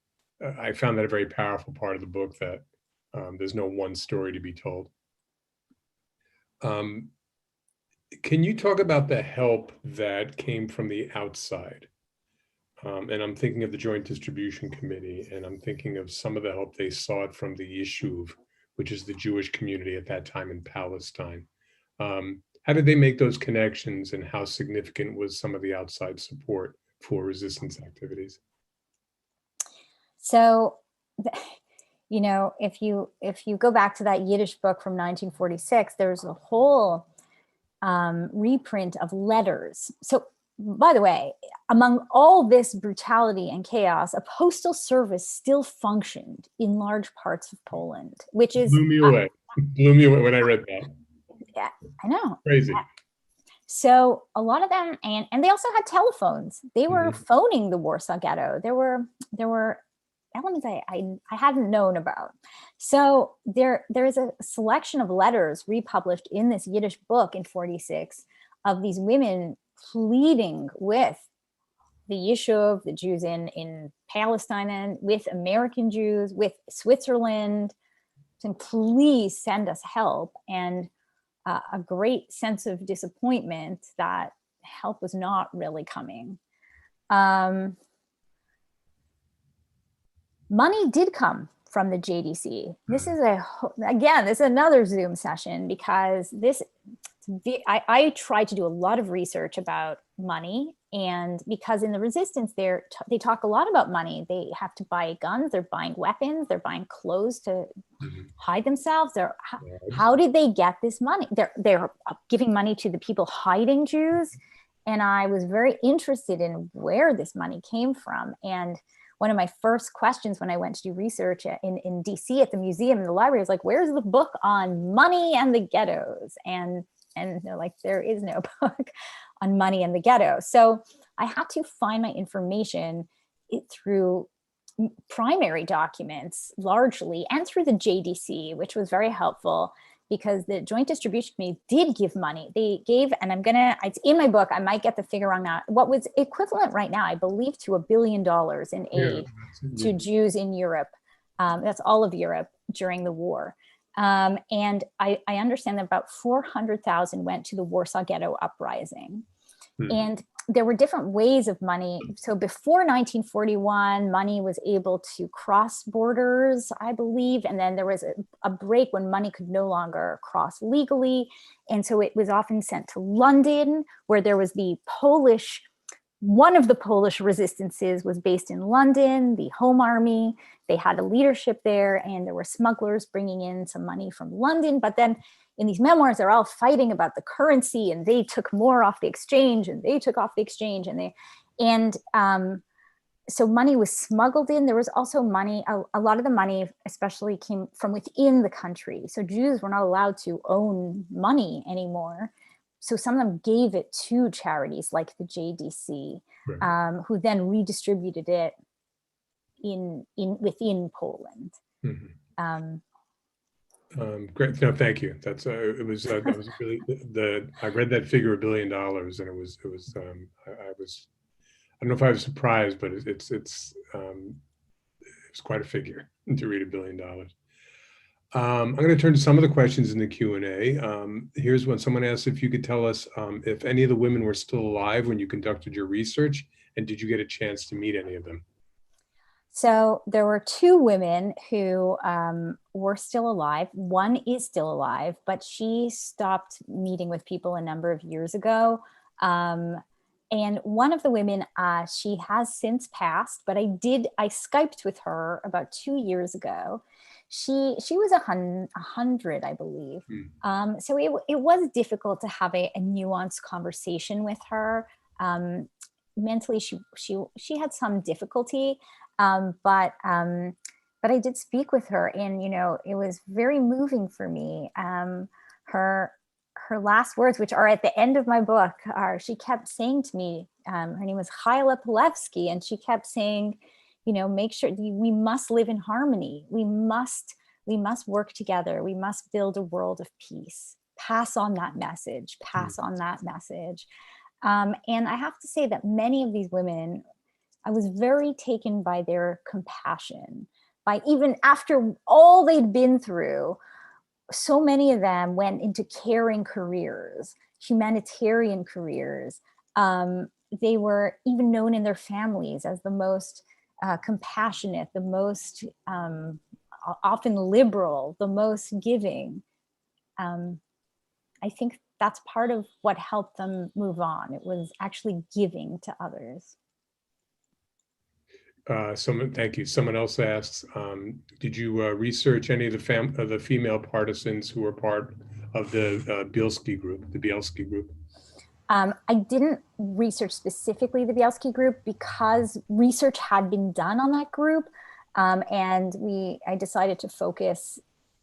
I found that a very powerful part of the book, that there's no one story to be told. Can you talk about the help that came from the outside? And I'm thinking of the Joint Distribution Committee, and I'm thinking of some of the help they sought from the Yishuv, which is the Jewish community at that time in Palestine. How did they make those connections, and how significant was some of the outside support for resistance activities? So, if you go back to that Yiddish book from 1946, there's a whole reprint of letters. So, by the way, among all this brutality and chaos, a postal service still functioned in large parts of Poland, which is blew me away. Blew me away when I read that. Yeah, I know. Crazy. So a lot of them, and they also had telephones. They were phoning the Warsaw Ghetto. There were elements I hadn't known about. So there is a selection of letters republished in this Yiddish book in 46 of these women pleading with the Yishuv, the Jews in Palestine, and with American Jews, with Switzerland, to please send us help. And a great sense of disappointment that help was not really coming. Money did come from the JDC. This is this is another Zoom session, because I tried to do a lot of research about money, and because in the resistance they talk a lot about money. They have to buy guns, they're buying weapons, they're buying clothes to hide themselves. How did they get this money? They're giving money to the people hiding Jews, and I was very interested in where this money came from. And one of my first questions when I went to do research in DC at the museum and the library was like, where's the book on money and the ghettos? And they're like, there is no book on money and the ghetto. So I had to find my information through primary documents largely, and through the JDC, which was very helpful, because the Joint Distribution Committee did give money. They gave, and it's in my book, I might get the figure wrong now, what was equivalent right now, I believe, to $1 billion in aid to Jews in Europe. That's all of Europe during the war. And I understand that about 400,000 went to the Warsaw Ghetto Uprising. And there were different ways of money. So before 1941, money was able to cross borders, I believe. And then there was a break when money could no longer cross legally. And so it was often sent to London, where there was one of the Polish resistances was based in London, the Home Army. They had a leadership there, and there were smugglers bringing in some money from London. But then in these memoirs, they're all fighting about the currency, and they took more off the exchange, and they took off the exchange, so money was smuggled in. There was also money, a lot of the money especially came from within the country. So Jews were not allowed to own money anymore. So some of them gave it to charities like the JDC, who then redistributed it within Poland. Great. No, thank you. That's that was really I read that figure $1 billion, and it was I don't know if I was surprised, but it's quite a figure to read $1 billion. I'm going to turn to some of the questions in the Q&A. Here's one. Someone asked if you could tell us if any of the women were still alive when you conducted your research, and did you get a chance to meet any of them? So there were 2 women who were still alive. One is still alive, but she stopped meeting with people a number of years ago. And one of the women, she has since passed, but I Skyped with her about 2 years ago. She was 100, I believe. So it was difficult to have a nuanced conversation with her. Mentally, she had some difficulty, but I did speak with her, and it was very moving for me. Her last words, which are at the end of my book, she kept saying to me, her name was Hyla Pilevsky, and she kept saying, make sure we must live in harmony. We must work together. We must build a world of peace. Pass on that message. And I have to say that many of these women, I was very taken by their compassion. By even after all they'd been through, so many of them went into caring careers, humanitarian careers. They were even known in their families as the most compassionate, the most often liberal, the most giving. I think that's part of what helped them move on. It was actually giving to others. Thank you. Someone else asks, did you research any of the female partisans who were part of the Bielski group? I didn't research specifically the Bielski group because research had been done on that group, and I decided to focus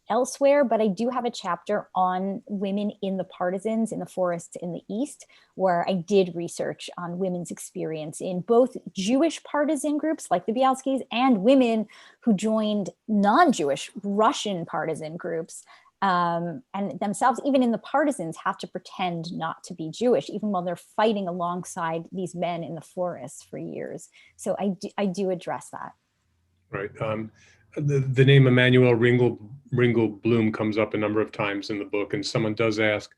elsewhere, but I do have a chapter on women in the partisans in the forests in the East, where I did research on women's experience in both Jewish partisan groups like the Bielskis and women who joined non-Jewish Russian partisan groups, and themselves, even in the partisans, have to pretend not to be Jewish, even while they're fighting alongside these men in the forests for years. So I do address that. Right. The name Emanuel Ringelblum comes up a number of times in the book, and someone does ask,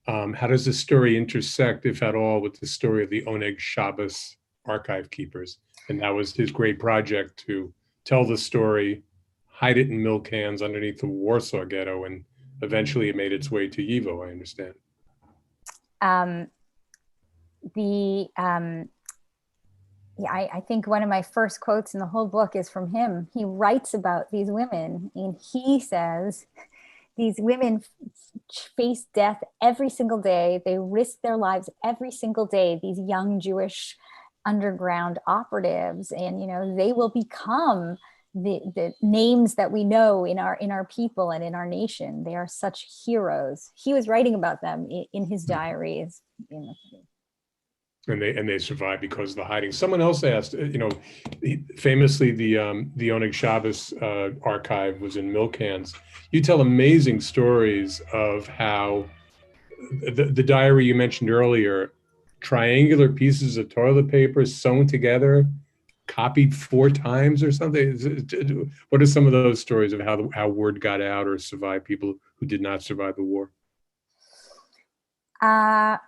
how does this story intersect, if at all, with the story of the Oneg Shabbos archive keepers? And that was his great project to tell the story, hide it in milk cans underneath the Warsaw Ghetto, and eventually it made its way to YIVO, I understand. I think one of my first quotes in the whole book is from him. He writes about these women, and he says, these women face death every single day. They risk their lives every single day, these young Jewish underground operatives. And, they will become the names that we know in our people and in our nation. They are such heroes. He was writing about them in his diaries. And they survived because of the hiding. Someone else asked, famously the Oneg Shabbos archive was in milk cans. You tell amazing stories of how the diary you mentioned earlier, triangular pieces of toilet paper sewn together, copied 4 times or something. What are some of those stories of how word got out or survived people who did not survive the war? I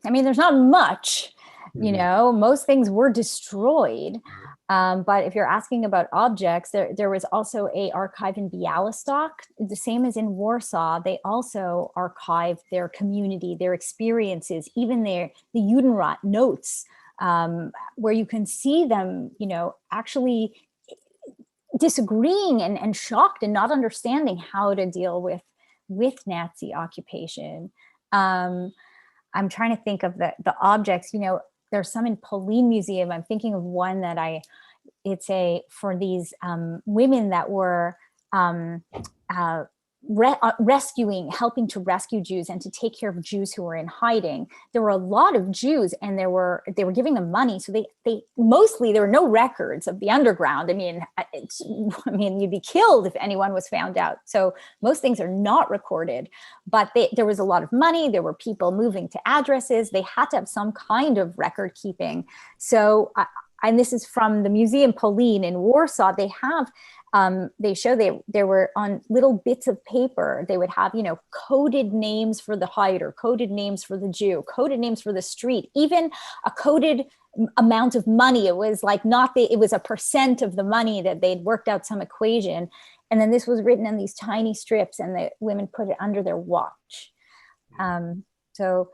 mean, there's not much, most things were destroyed. But if you're asking about objects, there was also a archive in Białystok, the same as in Warsaw. They also archived their community, their experiences, even the Judenrat notes, where you can see them, actually disagreeing and shocked and not understanding how to deal with Nazi occupation. I'm trying to think of the objects, there's some in Polin Museum. I'm thinking of one that for these women that were helping to rescue Jews and to take care of Jews who were in hiding. There were a lot of Jews, and they were giving them money. So they mostly, there were no records of the underground. I mean, you'd be killed if anyone was found out. So most things are not recorded, but there was a lot of money. There were people moving to addresses. They had to have some kind of record keeping. So, and this is from the Museum Polin in Warsaw. They have, they show they were on little bits of paper. They would have, coded names for the hider, coded names for the Jew, coded names for the street, even a coded amount of money. It was like it was a percent of the money that they'd worked out some equation. And then this was written in these tiny strips, and the women put it under their watch. So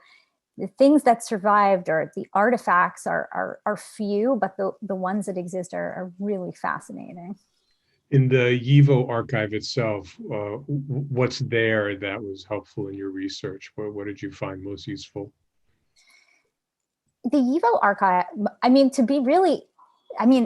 the things that survived, or the artifacts, are few, but the ones that exist are really fascinating. In the YIVO archive itself, what's there that was helpful in your research? What did you find most useful? The YIVO archive,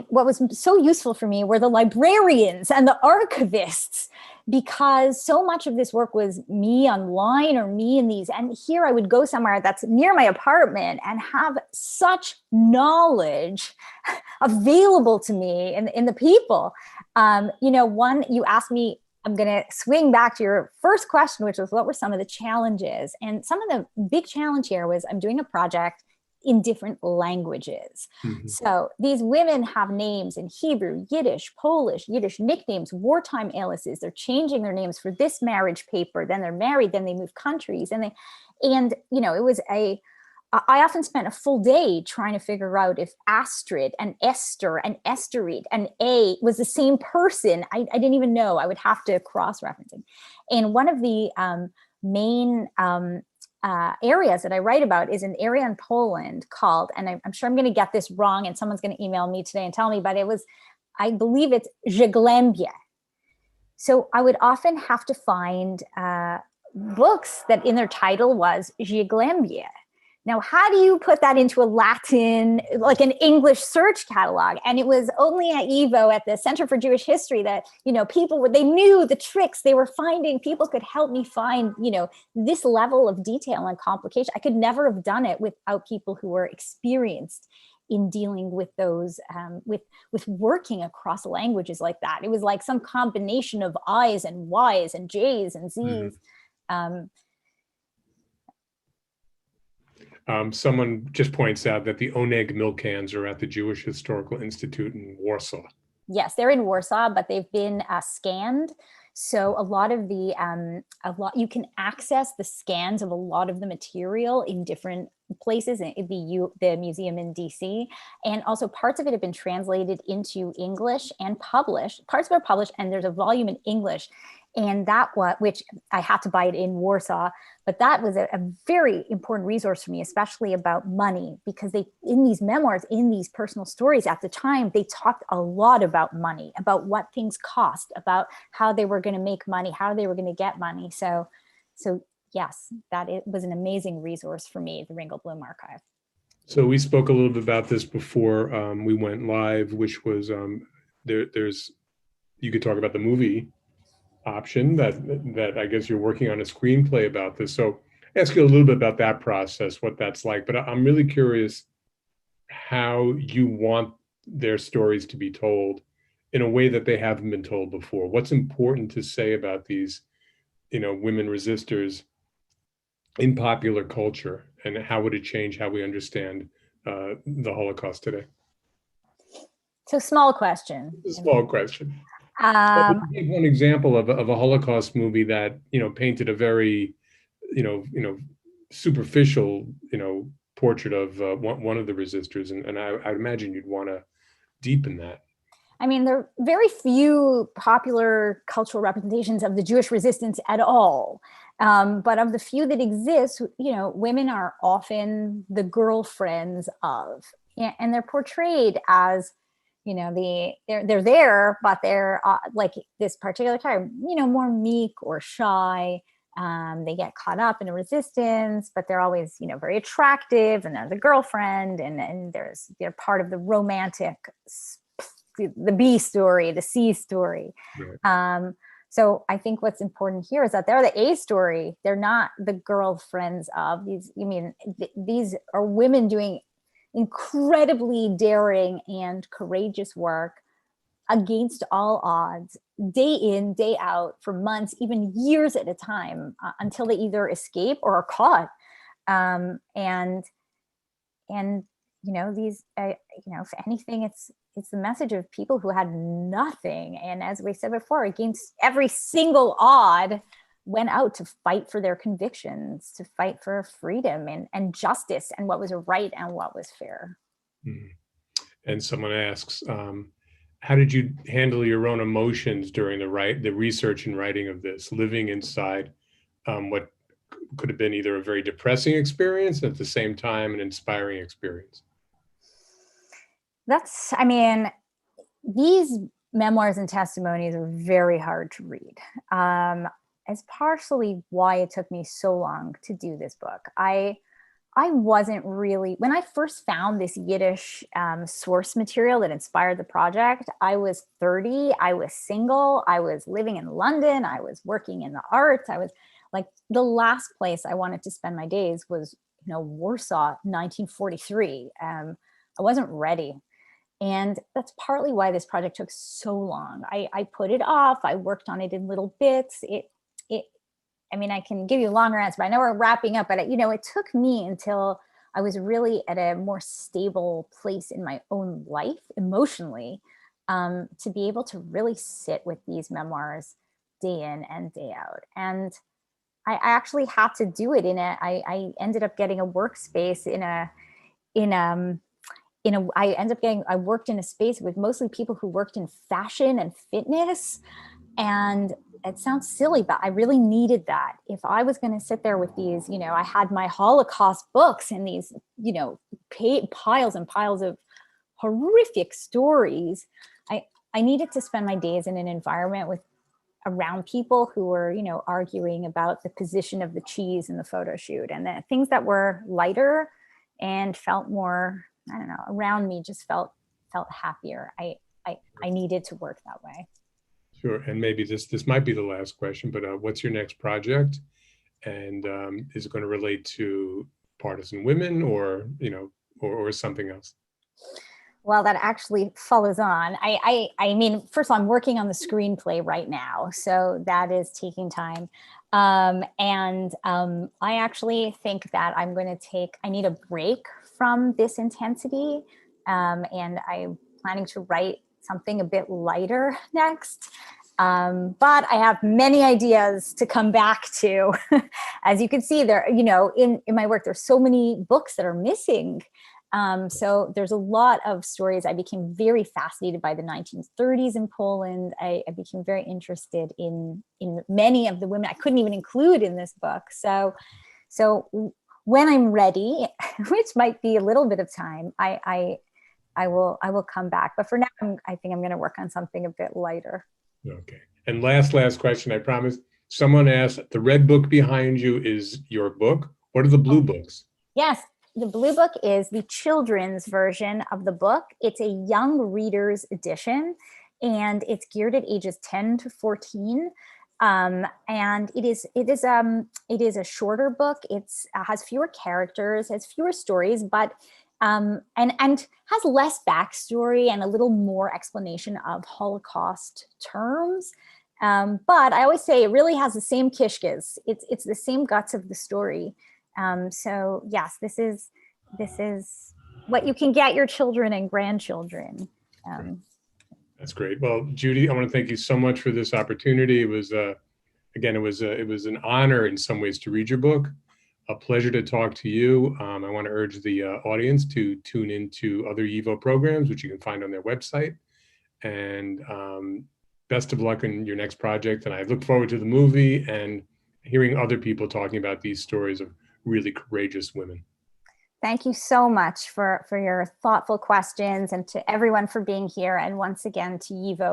what was so useful for me were the librarians and the archivists, because so much of this work was me online or me in these. And here I would go somewhere that's near my apartment and have such knowledge available to me in the people. One, you asked me, I'm going to swing back to your first question, which was what were some of the challenges? And some of the big challenge here was I'm doing a project in different languages. Mm-hmm. So these women have names in Hebrew, Yiddish, Polish, Yiddish nicknames, wartime aliases. They're changing their names for this marriage paper. Then they're married, then they move countries. And it was I often spent a full day trying to figure out if Astrid and Esther and Esterid and A was the same person. I didn't even know. I would have to cross-referencing. And one of the main areas that I write about is an area in Poland called, and I'm sure I'm going to get this wrong, and someone's going to email me today and tell me, but I believe it's Żeglębie. So I would often have to find books that in their title was Żeglębie. Now, how do you put that into a Latin, like an English search catalog? And it was only at YIVO, at the Center for Jewish History, that, they knew the tricks. They were finding, people could help me find, this level of detail and complication. I could never have done it without people who were experienced in dealing with those, with working across languages like that. It was like some combination of I's and Y's and J's and Z's. Someone just points out that the Oneg milk cans are at the Jewish Historical Institute in Warsaw. Yes, they're in Warsaw, but they've been scanned. So a lot of you can access the scans of a lot of the material in different places, in the museum in DC. And also parts of it have been translated into English and published. Parts of it are published, and there's a volume in English. And which I had to buy it in Warsaw, but that was a very important resource for me, especially about money, because in these memoirs, in these personal stories at the time, they talked a lot about money, about what things cost, about how they were going to make money, how they were going to get money. So yes, it was an amazing resource for me, the Ringelblum Archive. So we spoke a little bit about this before we went live, which was you could talk about the movie option that I guess you're working on a screenplay about this. So ask you a little bit about that process, what that's like. But I'm really curious how you want their stories to be told in a way that they haven't been told before. What's important to say about these, women resistors in popular culture, and how would it change how we understand the Holocaust today? So small question. It's a small question. Um, Give one example of a Holocaust movie that painted a very superficial portrait of one of the resistors, and I'd imagine you'd want to deepen that. I mean, there are very few popular cultural representations of the Jewish resistance at all. But of the few that exist, women are often the girlfriends of, and they're portrayed as, they're there, but they're like this particular type, more meek or shy. They get caught up in a resistance, but they're always, very attractive, and they're the girlfriend, and they're part of the romantic, the B story, the C story. Right. So I think what's important here is that they're the A story. They're not the girlfriends of these. These are women doing incredibly daring and courageous work against all odds, day in, day out, for months, even years at a time, until they either escape or are caught. And these, if anything, it's the message of people who had nothing, and as we said before, against every single odd, went out to fight for their convictions, to fight for freedom and justice, and what was right and what was fair. Mm-hmm. And someone asks, how did you handle your own emotions during the research and writing of this, living inside what could have been either a very depressing experience, and at the same time an inspiring experience? These memoirs and testimonies are very hard to read. It's partially why it took me so long to do this book. I wasn't really, when I first found this Yiddish source material that inspired the project, I was 30, I was single, I was living in London, I was working in the arts. I was like, the last place I wanted to spend my days was, Warsaw, 1943. I wasn't ready. And that's partly why this project took so long. I put it off. I worked on it in little bits. I can give you a longer answer, but I know we're wrapping up, but it took me until I was really at a more stable place in my own life emotionally, to be able to really sit with these memoirs day in and day out. And I actually had to do it I ended up getting a workspace I worked in a space with mostly people who worked in fashion and fitness. And it sounds silly, but I really needed that. If I was going to sit there with these, I had my Holocaust books and these, piles and piles of horrific stories. I needed to spend my days in an environment around people who were, arguing about the position of the cheese in the photo shoot, and the things that were lighter and felt more, I don't know, around me, just felt happier. I needed to work that way. Sure. And maybe this might be the last question, but what's your next project? And is it going to relate to partisan women, or something else? Well, that actually follows on. First of all, I'm working on the screenplay right now, so that is taking time. I actually think that I need a break from this intensity. And I'm planning to write something a bit lighter next. But I have many ideas to come back to. As you can see there, in my work, there's so many books that are missing. So there's a lot of stories. I became very fascinated by the 1930s in Poland. I became very interested in many of the women I couldn't even include in this book. So when I'm ready, which might be a little bit of time, I will come back. But for now, I think I'm going to work on something a bit lighter. Okay. And last question, I promise. Someone asked, the red book behind you is your book. What are the blue books? Yes. The blue book is the children's version of the book. It's a young reader's edition, and it's geared at ages 10 to 14. And it is a shorter book. It has fewer characters, has fewer stories, but and has less backstory and a little more explanation of Holocaust terms. But I always say it really has the same kishkas. It's the same guts of the story. So yes, this is what you can get your children and grandchildren. That's great. Well, Judy, I want to thank you so much for this opportunity. It was, again, it was an honor in some ways to read your book. A pleasure to talk to you. I want to urge the audience to tune into other YIVO programs, which you can find on their website. And best of luck in your next project. And I look forward to the movie and hearing other people talking about these stories of really courageous women. Thank you so much for your thoughtful questions, and to everyone for being here. And once again, to YIVO.